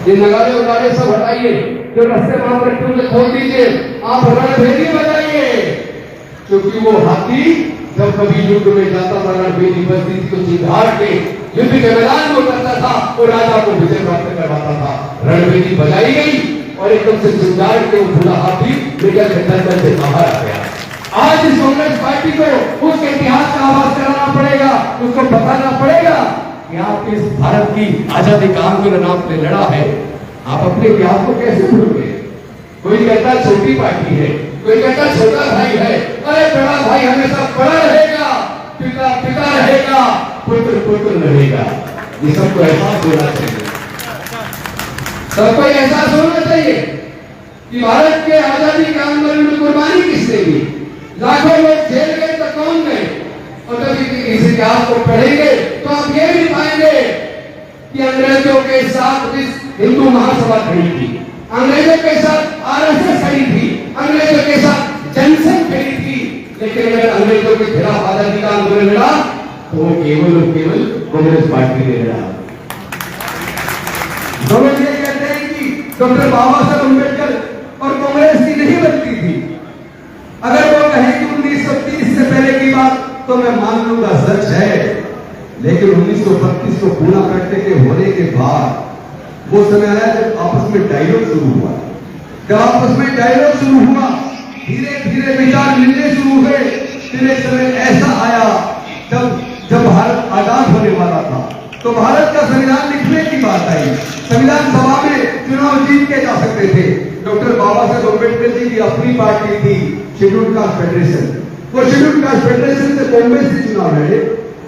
ये नगाड़े उगाड़े सब हटाइए, जो रस्ते वहां पर रखे उन्हें खोल दीजिए, आप रणभेरी बजाइए, क्योंकि वो हाथी जब कभी युद्ध में जाता था, रणभेरी बजती थी तो सिंघाड़ के युद्ध के मैदान में उतरता था और राजा को विजय प्राप्त करवाता था। रणभेरी बजाई गई और एकदम से सिंघाड़ के वो बूढ़ा हाथी लेकर के दलदल से बाहर आ गया। आज इस कांग्रेस पार्टी को उसके इतिहास का आभास कराना पड़ेगा, उसको बताना पड़ेगा कि आप इस भारत की आजादी का आंदोलन आपने लड़ा है, आप अपने इतिहास को कैसे भूल गए। कोई कहता छोटी पार्टी है, कोई कहता छोटा भाई है, अरे बड़ा भाई हमेशा बड़ा रहेगा, पिता पिता रहेगा, पुत्र पुत्र रहेगा। ये सबको एहसास होना चाहिए, सबको एहसास होना चाहिए कि भारत के आजादी के आंदोलन में कुर्बानी किसने दी, लाखों लोग जेल गए तो कौन गए। और जब इस इतिहास को पढ़ेंगे तो आप ये भी पाएंगे कि अंग्रेजों के साथ हिंदू महासभा खड़ी थी, अंग्रेजों के साथ आरएसएस खड़ी थी, अंग्रेजों के साथ जनसंघ खड़ी थी, लेकिन अगर अंग्रेजों के खिलाफ आजादी का आंदोलन लड़ा तो वो केवल और केवल कांग्रेस पार्टी ने लड़ा। दोनों ये कहते हैं कि डॉक्टर बाबा साहब अम्बेडकर और कांग्रेस की नहीं बनती थी। अगर वो कहें कि 1930 से पहले की बात तो मैं मान लूंगा, सच है, लेकिन 1932 को पूरा करने के होने के बाद वो समय आया जब आपस में डायलॉग शुरू हुआ। जब आपस में डायलॉग शुरू हुआ, धीरे धीरे विचार मिलने शुरू हुए। फिर एक समय ऐसा आया जब भारत आजाद होने वाला था तो भारत का संविधान लिखने की बात आई। संविधान सभा में चुनाव जीत के जा सकते थे। डॉक्टर बाबा साहब अम्बेडकर जी की अपनी पार्टी थी शेड्यूल्ड कास्ट फेडरेशन। वो शेड्यूल्ड कास्ट फेडरेशन से बॉम्बे से चुनाव लड़े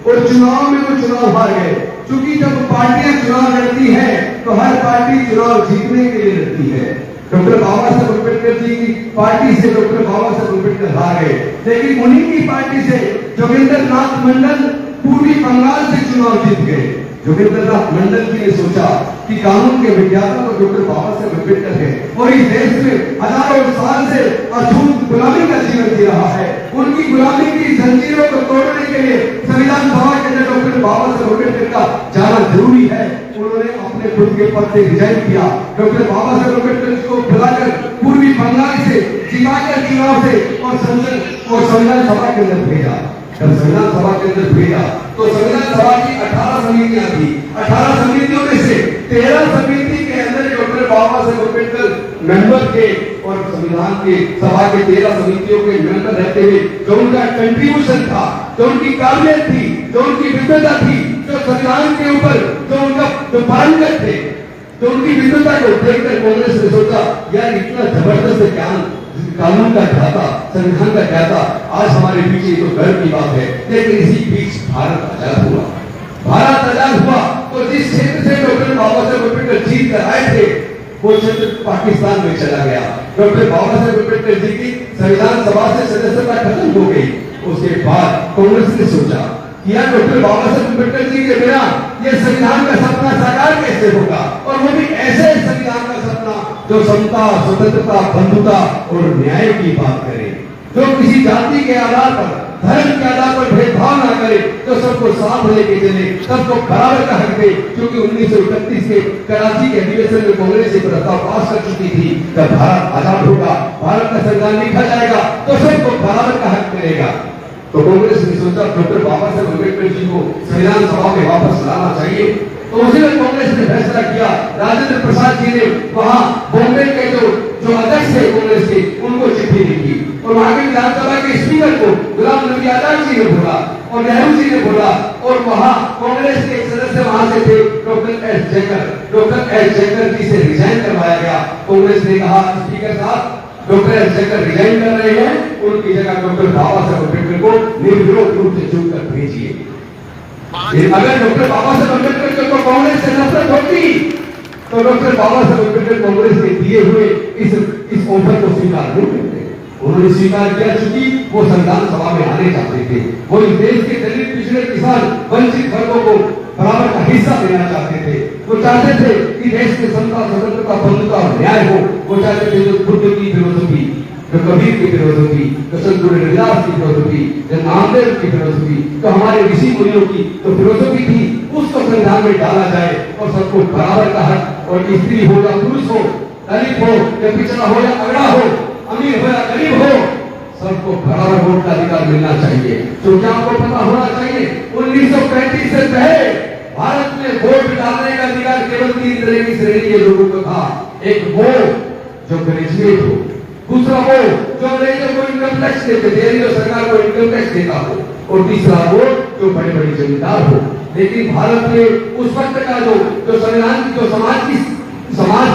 और चुनाव में वो चुनाव हार गए। क्योंकि जब पार्टियां चुनाव लड़ती है तो हर पार्टी चुनाव जीतने के लिए लड़ती है। डॉक्टर बाबा साहब अम्बेडकर जी की पार्टी से डॉक्टर बाबा साहब अम्बेडकर हार गए, लेकिन उन्हीं की पार्टी से जोगिंदर नाथ मंडल पूर्वी बंगाल से चुनाव जीत गए। जोगिंदर नाथ मंडल जी ने सोचा कि कानून के विज्ञाता तो डॉक्टर बाबा साहब अम्बेडकर है और इस देश में हजारों साल से अछूत गुलामी का जीवन जी रहा है। उनकी गुलामी की जंजीरों को तोड़ने के लिए संविधान सभा के अंदर डॉक्टर बाबा साहब अम्बेडकर का जाना जरूरी है। उन्होंने अपने खुद के पद से रिजाइन किया। डॉक्टर बाबा साहब अम्बेडकर को बुलाकर पूर्वी बंगाल से जिताकर चुनाव से और संविधान सभा के अंदर भेजा। जब संविधान सभा के अंदर भेजा तो संविधान सभा की 18 समितियां थी। 18 समितियों में से 13 समिति के अंदर डॉक्टर बाबा साहब अम्बेडकर मेंबर थे और संविधान के सभा के 13 समितियों के मेंबर रहते हुए जो उनका कंट्रीब्यूशन था, जो उनकी काबिलियत थी, जो उनकी विद्वता थी, जो संविधान के ऊपर जो उनका जो पारंगत थे, जो उनकी विद्वता को देखकर कांग्रेस ने सोचा यार इतना जबरदस्त ज्ञान कानून का क्या था, संविधान का क्या था, आज हमारे पीछे तो गर्व की बात है। लेकिन इसी बीच भारत आजाद हुआ। भारत आजाद हुआ तो जिस क्षेत्र से डॉक्टर बाबा साहब अम्बेडकर जीत कर आए थे वो क्षेत्र पाकिस्तान में चला गया। डॉक्टर बाबा साहब अम्बेडकर जी की संविधान सभा से सदस्यता खत्म हो गई। उसके बाद कांग्रेस ने सोचा कि यार डॉक्टर बाबा साहब अम्बेडकर जी के बिना ये संविधान का सपना साकार कैसे होगा, और वो भी ऐसे संविधान का सपना जो समता, स्वतंत्रता, बंधुता और न्याय की बात करे, जो किसी जाति के आधार पर, धर्म के आधार पर भेदभाव ना करे, जो सबको साथ लेके चले, सबको बराबर का हक दे। क्योंकि 1931 के कराची के अधिवेशन में कांग्रेस ये प्रस्ताव पास कर चुकी थी जब भारत आजाद होगा, भारत का संविधान लिखा जाएगा तो सबको बराबर का हक मिलेगा। तो कांग्रेस ने सोचा डॉक्टर बाबा साहब अम्बेडकर जी को संविधान सभा में वापस लाना चाहिए। तो उसी में कांग्रेस ने फैसला किया। राजेंद्र प्रसाद जी ने वहां बॉम्बे के जो अध्यक्ष थे कांग्रेस के उनको चिट्ठी लिखी और वहां के विधानसभा के स्पीकर को गुलाम नबी आजाद जी ने बोला और नेहरू जी ने बोला और वहां कांग्रेस के एक सदस्य वहां से थे doctor S Jayakar. Doctor S Jayakar ji से रिजाइन करवाया गया। कांग्रेस ने कहा स्पीकर साहब डॉक्टर एस जयकर रिजाइन कर रहे हैं, उनकी जगह डॉक्टर बाबा साहब अम्बेडकर को निर्विरोध रूप से चुनकर भेजिए। अगर डॉक्टर बाबा साहब अम्बेडकर को कांग्रेस से नफरत होती तो डॉक्टर बाबा साहब अम्बेडकर कांग्रेस के दिए हुए इस ऑफर को स्वीकार नहीं करते। उन्होंने स्वीकार किया चूंकि वो संविधान सभा में आने चाहते थे। वो इस देश के दलित, पिछड़े, किसान, वंचित वर्गों को बराबर का हिस्सा देना चाहते थे। वो चाहते थे कि देश में समता, स्वतंत्रता, बंधुता और न्याय हो। वो चाहते थे जो बुद्ध की फिलोसफी, जो कबीर की फिलोसफी, जो संत रविदास की फिलोसफी, जो नामदेव की फिलोसफी, तो हमारे ऋषि मुनियों की तो फिलोसफी थी, उसको संविधान में डाला जाए और सबको बराबर का हक और स्त्री हो या पुरुष हो, दलित हो या पिछड़ा हो या अगड़ा हो, अमीर हो या गरीब हो, सबको बराबर वोट का अधिकार मिलना चाहिए। तो क्या आपको पता होना चाहिए 1935 से पहले भारत में वोट डालने का अधिकार केवल 3 तरह की श्रेणी के लोगों को था। एक वो जो ग्रेजुएट हो, दूसरा वो जो अंग्रेजों को इनकम टैक्स देते थे, जो सरकार को इनकम टैक्स देता हो, और तीसरा वो जो बड़े बड़े जमींदार हो। लेकिन भारत में उस वक्त का जो संविधान की जो समाज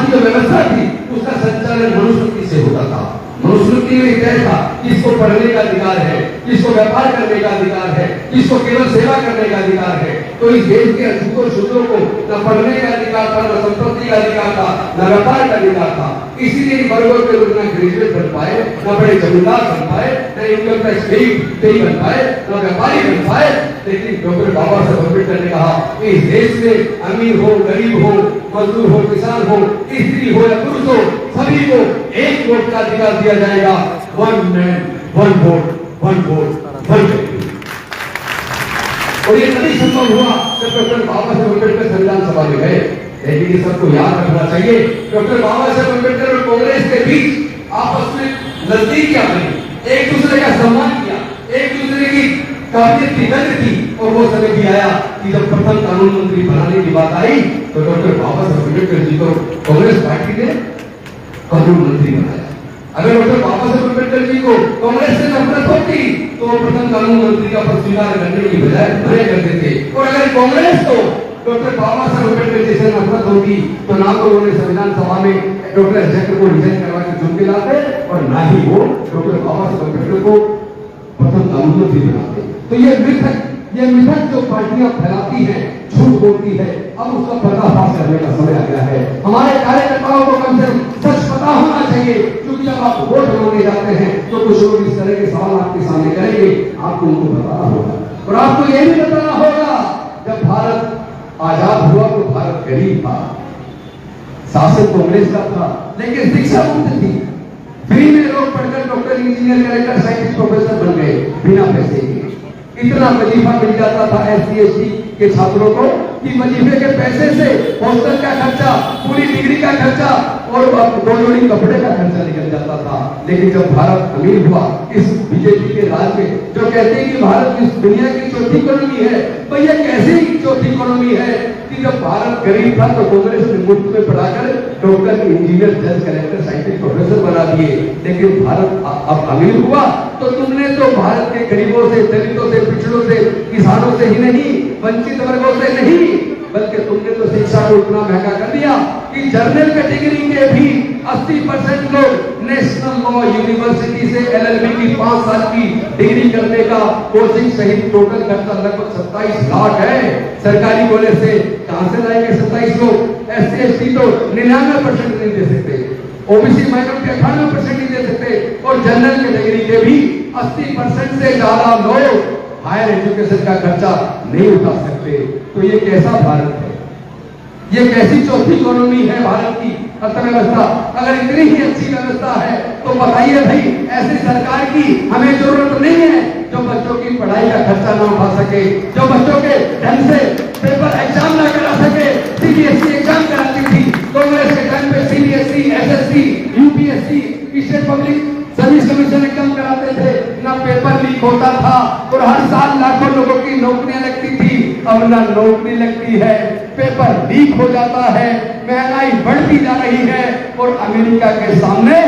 की जो व्यवस्था थी, उसका संचालन मनुस्मृति से होता था। मनुस्मृति में तय था किसको पढ़ने का अधिकार है, किसको व्यापार करने का अधिकार है, किसको केवल सेवा करने का अधिकार है। तो इस देश के अछूतों शूद्रों को न पढ़ने का अधिकार था, न संपत्ति का अधिकार था, न व्यापार का अधिकार था। इसीलिए इन वर्गों के लोग न ग्रेजुएट बन पाए, न बड़े जमींदार बन पाए, न इनकम टैक्स पेई बन पाए, न व्यापारी बन पाए। लेकिन डॉक्टर बाबा साहब अम्बेडकर ने कहा कि इस देश में अमीर हो, गरीब हो, मजदूर हो, किसान हो, स्त्री हो या पुरुष हो, सभी को एक वोट का अधिकार दिया जाएगा। One man one vote, one vote one व्यक्ति। और ये तभी संभव हुआ जब डॉक्टर बाबा साहब अम्बेडकर संविधान सभा में गए। लेकिन ये सबको याद रखना चाहिए, डॉक्टर बाबा साहब अम्बेडकर और कांग्रेस के बीच आपस में नजदीकियां बनी, एक दूसरे का सम्मान किया, एक दूसरे की काबिलियत की कदर की। और वो समय भी आया कि जब प्रथम कानून मंत्री बनाने की बात आई तो डॉक्टर बाबा साहब अम्बेडकर जी को कांग्रेस पार्टी ने कानून मंत्री बनाया। अगर डॉक्टर बाबा साहब अम्बेडकर जी को कांग्रेस से नफरत होती तो प्रथम कानून मंत्री का पद स्वीकार करने की बजाय मना करते थे। और अगर कांग्रेस को डॉक्टर बाबा साहब अम्बेडकर जी से नफरत होती तो ना तो उन्होंने संविधान सभा में डॉक्टर अम्बेडकर को रिजाइन करवा के चुन के लाते, और ना ही वो डॉक्टर बाबा साहब अम्बेडकर को प्रथम कानून मंत्री बनाते। तो ये मिथक जो पार्टियां फैलाती हैं, झूठ बोलती है, अब उसका पर्दाफाश करने का समय आ गया है। हमारे कार्यकर्ताओं को कम से कम सच पता होना चाहिए, क्योंकि जब आप वोट मांगने जाते हैं तो कुछ लोग इस तरह के सवाल आपके सामने करेंगे, आपको उनको बताना होगा। और आपको यह भी बताना होगा, जब भारत आजाद हुआ तो भारत गरीब था, शासन कांग्रेस का था, लेकिन शिक्षा मुक्त थी। फ्री में लोग पढ़कर doctor, engineer, collector, scientist, professor बन गए बिना पैसे के। इतना वजीफा मिल जाता था SC ST के छात्रों को कि वजीफे के पैसे से हॉस्टल का खर्चा, पूरी डिग्री का खर्चा और 2 जोड़ी कपड़े का खर्चा निकल जाता था। लेकिन जब भारत अमीर हुआ इस बीजेपी के राज में, जो कहते हैं कि भारत इस दुनिया की चौथी इकोनॉमी है, भैया कैसी चौथी इकोनॉमी है कि जब भारत गरीब था तो कांग्रेस ने मुफ्त में पढ़ाकर डॉक्टर, इंजीनियर, जज, कलेक्टर, साइंटिस्ट, प्रोफेसर बना दिए। लेकिन भारत अब अमीर हुआ तो तुमने तो भारत के गरीबों से, दलितों से, पिछड़ों से, किसानों से ही नहीं, वंचित वर्गों से नहीं, बल्कि तुमने तो शिक्षा को इतना महंगा कर दिया कि जर्नल कैटेगरी के भी 80% लोग नेशनल लॉ यूनिवर्सिटी से LLB की 5 साल की डिग्री करने का कोचिंग सहित टोटल खर्चा लगभग 27 लाख है। सरकारी कॉलेज से कहां से लाएंगे 27 लोग? SC ST तो 99% नहीं दे सकते, OBC माइनॉरिटी 98% नहीं दे सकते, और जनरल कैटेगरी के भी 80% से ज्यादा लोग हायर एजुकेशन का खर्चा नहीं उठा सकते। तो ये कैसा भारत है? ये कैसी चौथी इकोनॉमी है भारत की अर्थव्यवस्था? अगर इतनी ही अच्छी व्यवस्था है तो बताइए भाई, ऐसी सरकार की हमें जरूरत नहीं है जो बच्चों की पढ़ाई का खर्चा ना उठा सके, जो बच्चों के ढंग से पेपर एग्जाम ना करा सके। CBSE एग्जाम कराती थी कांग्रेस के टाइम पे, CBSE, SSC, UPSC, state public service commission exam कराते थे, ना पेपर लीक होता था और हर साल लाखों लोगों की नौकरियां लगती थी। अब ना नौकरी लगती है, पेपर लीक हो जाता है, महंगाई बढ़ती जा रही है, और अमेरिका के सामने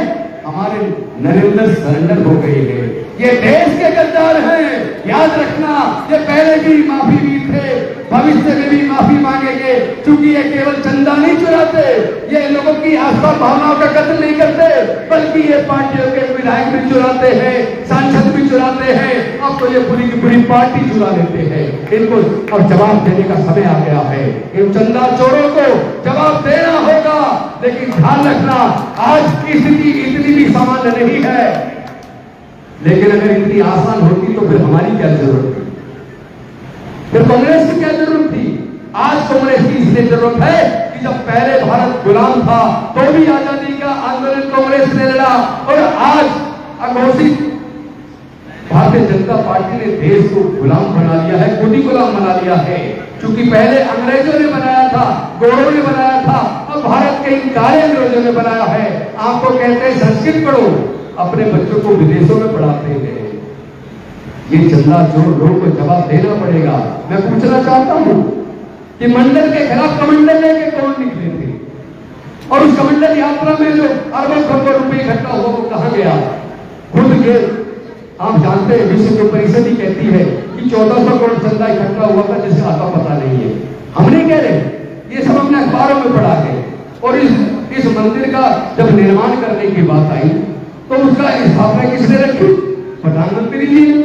हमारे नरेंद्र सरेंडर हो गए हैं। ये देश के गद्दार हैं, याद रखना। ये पहले भी माफी भी थे, भविष्य में भी माफी मांगेंगे, क्योंकि ये केवल चंदा नहीं चुराते, ये लोगों की आस्था भावनाओं का कत्ल नहीं करते, बल्कि ये पार्टियों के विधायक भी चुराते हैं, सांसद भी चुराते हैं, अब तो ये पूरी की पूरी पार्टी चुरा लेते हैं। इनको अब जवाब देने का समय आ गया है। इन चंदा चोरों को जवाब देना होगा। लेकिन ध्यान रखना, आज की स्थिति इतनी भी सामान्य नहीं है, लेकिन अगर इतनी आसान होती तो फिर हमारी क्या जरूरत थी? फिर कांग्रेस की क्या जरूरत थी? आज कांग्रेस की इसलिए जरूरत है कि जब पहले भारत गुलाम था तो भी आजादी का आंदोलन कांग्रेस ने लड़ा, और आज अघोषित भारतीय जनता पार्टी ने देश को गुलाम बना लिया है, खुद ही गुलाम बना लिया है। क्योंकि पहले अंग्रेजों ने बनाया था, गोरों ने बनाया था, अब भारत इन काले अंग्रेजों ने बनाया है। आपको कहते हैं संस्कृत पढ़ो, अपने बच्चों को विदेशों में पढ़ाते हैं। ये चंदा चोर लोगों को जवाब देना पड़ेगा। मैं पूछना चाहता हूं कि मंडल के खिलाफ कमंडल लेके कौन निकले थे, और उस कमंडल यात्रा में जो अरबों खरबों रुपए इकट्ठा हुआ वो कहां गया? खुद के आप जानते हैं विश्व परिषद ही कहती है कि 1400 करोड़ चंदा इकट्ठा हुआ था, जिसे आता पता नहीं है। हम नहीं कह रहे, ये सब हमने अखबारों में पढ़ा है। और इस मंदिर का जब निर्माण करने की बात आई तो उसका स्थापना किसने रखी? प्रधानमंत्री जी ने।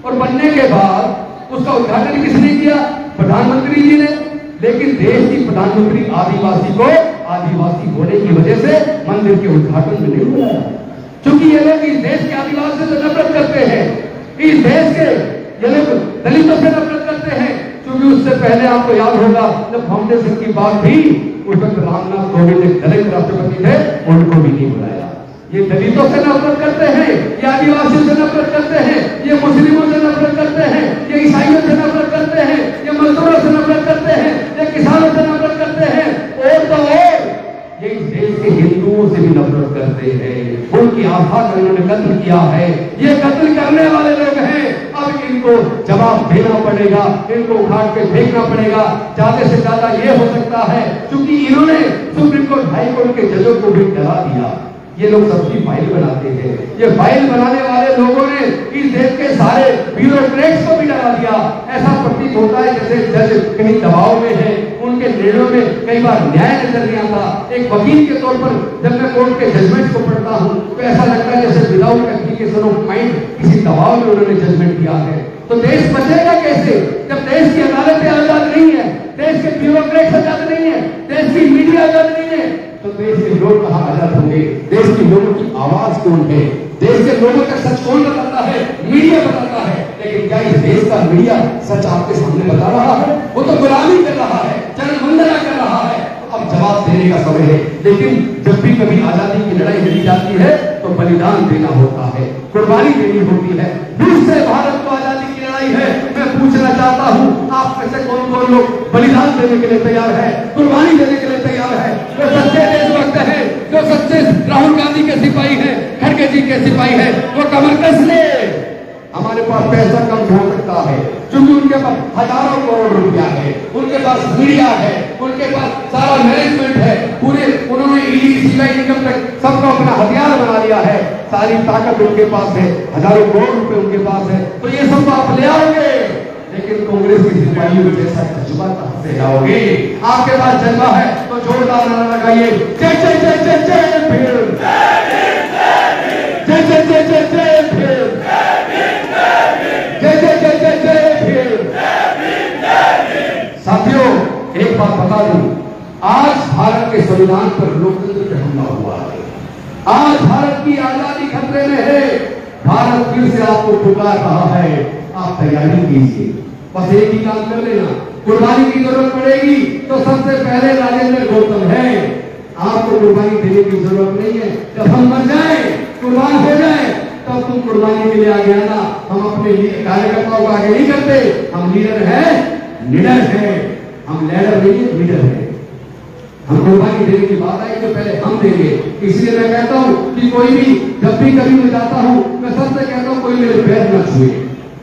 और बनने के बाद उसका उद्घाटन किसने किया? प्रधानमंत्री जी ने। लेकिन देश की प्रधानमंत्री आदिवासी को आदिवासी होने की वजह से मंदिर के उद्घाटन में नहीं हुआ, क्योंकि ये लोग इस देश के आदिवासी से नफरत करते हैं, इस देश के ये लोग दलितों से नफरत करते हैं। क्योंकि उससे पहले आपको याद होगा जब फाउंडेशन की बात थी उस वक्त रामनाथ कोविंद एक दलित राष्ट्रपति थे, उनको भी नहीं बुलाया। ये दलितों से नफरत करते हैं, ये आदिवासियों से नफरत करते हैं, ये मुस्लिमों से नफरत करते हैं, ये ईसाइयों से नफरत करते हैं, ये मजदूरों से नफरत करते हैं, ये किसानों से नफरत करते हैं, और तो और ये इस देश के हिंदुओं से भी नफरत करते हैं। उनकी आस्था का इन्होंने कत्ल किया है। ये कत्ल करने वाले लोग हैं। अब इनको जवाब देना पड़ेगा, इनको उखाड़ के फेंकना पड़ेगा। ज्यादा से ज्यादा ये हो सकता है क्योंकि इन्होंने सुप्रीम कोर्ट, हाई कोर्ट के जजों को भी डरा दिया। ये लोग सबकी फाइल बनाते हैं। ये फाइल बनाने वाले लोगों ने इस देश के सारे ब्यूरोक्रेट्स को भी डरा दिया। ऐसा प्रतीत होता है जैसे जज कहीं दबाव में है, उनके निर्णयों में कई बार न्याय नजर नहीं आता। एक वकील के तौर पर जब मैं कोर्ट के जजमेंट को पढ़ता हूँ तो ऐसा लगता है जैसे विदाउट एप्लीकेशन ऑफ माइंड किसी दबाव में उन्होंने जजमेंट दिया है। तो देश बचेगा कैसे जब देश की अदालतें आजाद नहीं है, देश के ब्यूरोक्रेट्स आजाद नहीं है, देश की मीडिया आजाद नहीं है? तो देश के लोग कहां आजाद होंगे? देश के लोगों की आवाज कौन है? देश के लोगों का सच कौन बताता है? मीडिया बताता है। लेकिन क्या इस देश का मीडिया सच आपके सामने बता रहा है? वो तो गुलामी कर रहा है, चरण वंदना कर रहा है। अब जवाब देने का समय है। लेकिन जब भी कभी आजादी की लड़ाई लड़ी जाती है तो बलिदान देना होता है, कुर्बानी देनी होती है। रूस से भारत को आजादी की लड़ाई है। मैं पूछना चाहता हूँ आप में से कौन कौन लोग बलिदान देने के लिए तैयार है, कुर्बानी देने के लिए तैयार है? जो सच्चे देशभक्त है, जो सच्चे राहुल गांधी के सिपाही है, खड़गे जी के सिपाही है, वो कमर कस ले। हमारे पास पैसा कम हो सकता है क्योंकि उनके पास हजारों करोड़ रुपया है, उनके पास मीडिया है, उनके पास सारा मैनेजमेंट है, पूरे उन्होंने ईडी सीबीआई इनकम टैक्स सबको अपना हथियार बना लिया है। सारी ताकत उनके पास है, हजारों करोड़ रुपए उनके पास है। तो ये सब आप ले आओगे, लेकिन कांग्रेस की सिपाहियों जैसा जज्बा कहां से लाओगे? आपके पास जज्बा है तो जोरदार नारा लगाइए, जय जय जय जय जय भीम, जय जय जय जय जय भीम, जय जय जय जय जय भीम। साथियों एक बात बता दूं, आज भारत के संविधान पर लोकतंत्र पे हमला हुआ है। आज भारत की आजादी खतरे में है। भारत फिर से आपको पुकार रहा है, आप तैयारी कीजिए। बस एक ही काम कर लेना, कुर्बानी की जरूरत पड़ेगी तो सबसे पहले राजेंद्र गौतम है। आपको कुर्बानी देने की जरूरत नहीं है। जब हम मर जाए, कुर्बान हो जाए, तब तुम कुर्बानी के लिए आगे आना। हम अपने कार्यकर्ताओं को आगे नहीं करते। हम लीडर हैं, लीडर हैं, हम लीडर नहीं है, लीडर है। हम कुर्बानी देने की बात आई तो पहले हम देंगे। इसलिए मैं कहता हूं कि कोई भी जब भी कभी मैं जाता हूं, मैं सबसे कहता हूं कोई मेरे पैर न छुए,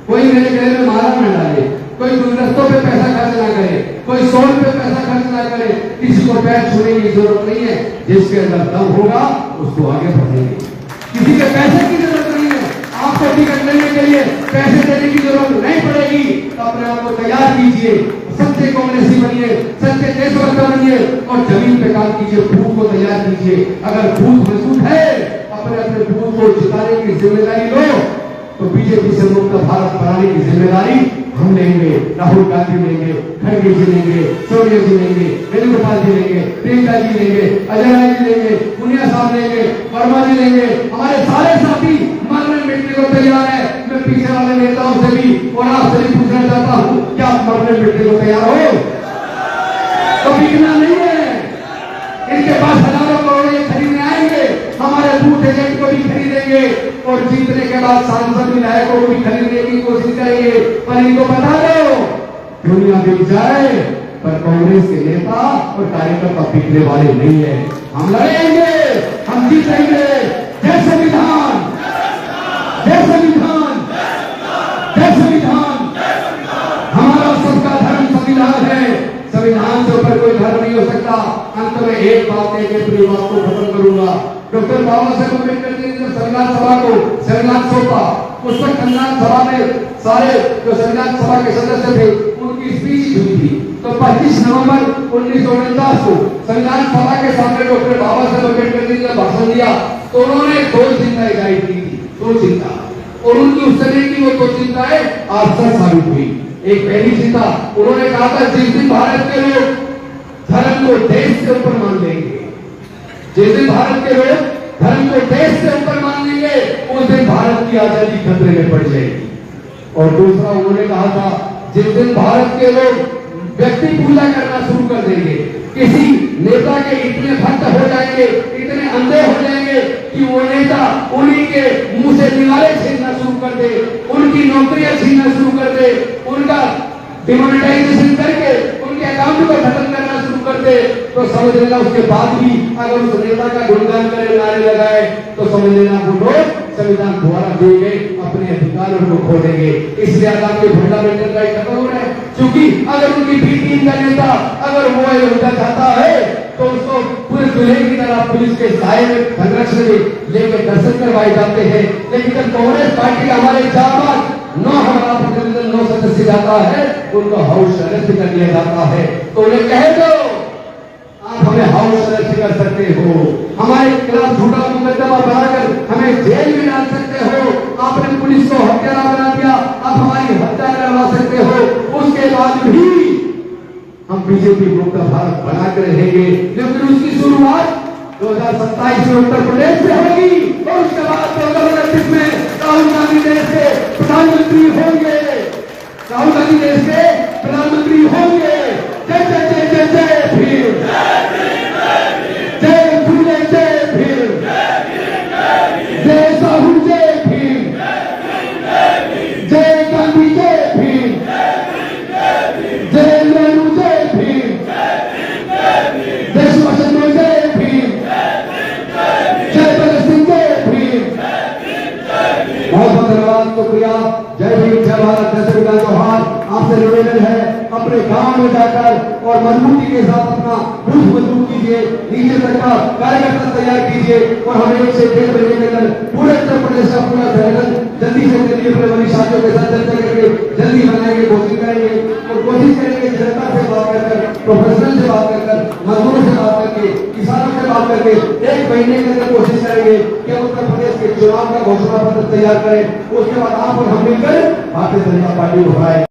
कोई मेरे गले में माला न डाले, कोई गुलदस्तों पे पैसा खर्च ना करे, कोई सोल पे पैसा खर्च ना करे। किसी को पैर छूने की जरूरत नहीं है। जिसके अंदर दम होगा उसको आगे बढ़ेंगे। किसी के पैसे की जरूरत नहीं है। आपको टिकट लेने के लिए पैसे देने की जरूरत नहीं पड़ेगी। तो अपने आप को तैयार कीजिए, सच्चे कांग्रेसी बनिए, सच्चे देशभक्त बनिए और जमीन पे काम कीजिए, बूथ को तैयार कीजिए। अगर बूथ मजबूत है, अपने अपने बूथ को जिताने की जिम्मेदारी लो, तो बीजेपी से मुक्त भारत बनाने की जिम्मेदारी हम लेंगे। राहुल गांधी लेंगे, खड़गे जी लेंगे, सोनिया जी लेंगे, वेणुगोपाल जी लेंगे, प्रियंका जी लेंगे, अजय राय जी लेंगे, पुनिया साहब लेंगे, वर्मा जी लेंगे। हमारे सारे साथी मरने मिटने को तैयार है। मैं पीछे वाले नेताओं से भी और आपसे भी पूछना चाहता हूँ, क्या आप मरने मिटने को तैयार हो? तो बिकना नहीं है। इनके पास हजारों करोड़ ये खरीदने आएंगे, हमारे बूथ एजेंट को भी खरीदेंगे और जीतने के बाद सांसद विधायकों को भी खरीदने की कोशिश करेंगे। पर इनको बता दो, दुनिया बिक जाए पर कांग्रेस के नेता और कार्यकर्ता पिघलने वाले नहीं है। हम लड़ेंगे, हम जीतेंगे। जय संविधान, जय संविधान, जय संविधान। हमारा सबका धर्म संविधान है, संविधान से ऊपर कोई धर्म नहीं हो सकता। अंत में एक बात है कि अपनी बात को खत्म करूंगा। डॉक्टर बाबा साहेब अम्बेडकर ने जब संविधान सभा को संविधान सौंपा, उस वक्त संविधान सभा में सारे जो संविधान सभा के सदस्य थे उनकी स्पीच हुई थी। तो 25 नवंबर 1949 को संविधान सभा के सामने डॉक्टर बाबा साहेब अम्बेडकर ने जब भाषण दिया तो उन्होंने दो चिंताएं जाहिर की थी, दो चिंता, और उनकी उस समय की वो दो चिंताएं आज तक साबित हुई। एक पहली चिंता, उन्होंने कहा था जिस दिन भारत के लोग धर्म को देश के ऊपर मान लेंगे, जिस दिन भारत के लोग धर्म को देश से ऊपर मान लेंगे, उस दिन भारत की आजादी खतरे में पड़ जाएगी। और दूसरा उन्होंने कहा था जिस दिन भारत के लोग व्यक्ति पूजा करना शुरू कर देंगे, किसी नेता के इतने भक्त हो जाएंगे, इतने अंधे हो जाएंगे कि वो नेता उन्हीं के मुंह से निवाले छीनना शुरू कर दे, उनकी नौकरियां छीनना शुरू कर दे, उनका डिमोनेटाइजेशन करके उनके अकाउंट को खत्म करना शुरू कर दे, तो समझ लेना उसके बाद भी अगर उस नेता का गुणगान करे, नारे लगाए, तो समझ लेना वो लोग संविधान द्वारा दिए गए अपने अधिकारों को खो देंगे। इसलिए आज आपके फंडामेंटल राइट खत्म हो रहा है, क्योंकि अगर उनकी बी टीम का नेता अगर वो अयोध्या चाहता है तो उसको पूरे दुल्हे की तरह पुलिस के साए में संरक्षण में लेकर दर्शन करवाए जाते हैं। लेकिन जब कांग्रेस पार्टी का हमारे जाबाज 9 हमारा प्रतिनिधित्व 9 सदस्य जाता है, उनको हाउस अरेस्ट कर लिया जाता है। तो उन्हें कह दो आप हमें हाउस अरेस्ट कर सकते हो, हमारे खिलाफ झूठा मुकदमा बनाकर हमें जेल में डाल सकते हो, आपने पुलिस को हत्यारा बना दिया, आप हमारी हत्या करवा सकते हो। उसके बाद भी हम बीजेपी मुक्त भारत बनाकर रहेंगे, लेकिन उसकी शुरुआत 2027 में उत्तर प्रदेश से होगी और उसके बाद 2029 में राहुल गांधी देश के प्रधानमंत्री होंगे। राहुल गांधी देश के प्रधानमंत्री होंगे। जय जय जय जय जय भीम, जय फूले जय भीम, जय साहू जय भीम, जय गांधी जय भीम, जय नेहरू जय भीम, जय सुभाष चंद्र जय भीम, जय भगत सिंह जय भीम। बहुत बहुत धन्यवाद, शुक्रिया। जय भीम, जय भारत, जय संविधान। जोहार। आपसे निवेदन है अपने गांव में जाकर और मजबूती के साथ अपना बूथ मजबूत कीजिए, नीचे तक का कार्यकर्ता तैयार कीजिए और हमें 1 से 1.5 महीने के अंदर पूरे उत्तर प्रदेश का पूरा संगठन जल्दी से जल्दी अपने वरिष्ठ साथियों के साथ चर्चा करके जल्दी बनाएंगे, कोशिश करेंगे और कोशिश करेंगे जनता से बात कर, प्रोफेशनल से बात कर, मजदूरों से बात करके, किसानों से बात करके 1 महीने के अंदर कोशिश करेंगे कि हम उत्तर प्रदेश के चुनाव का घोषणा पत्र तैयार करें। उसके बाद आप और हम मिलकर भारतीय जनता पार्टी उठाए।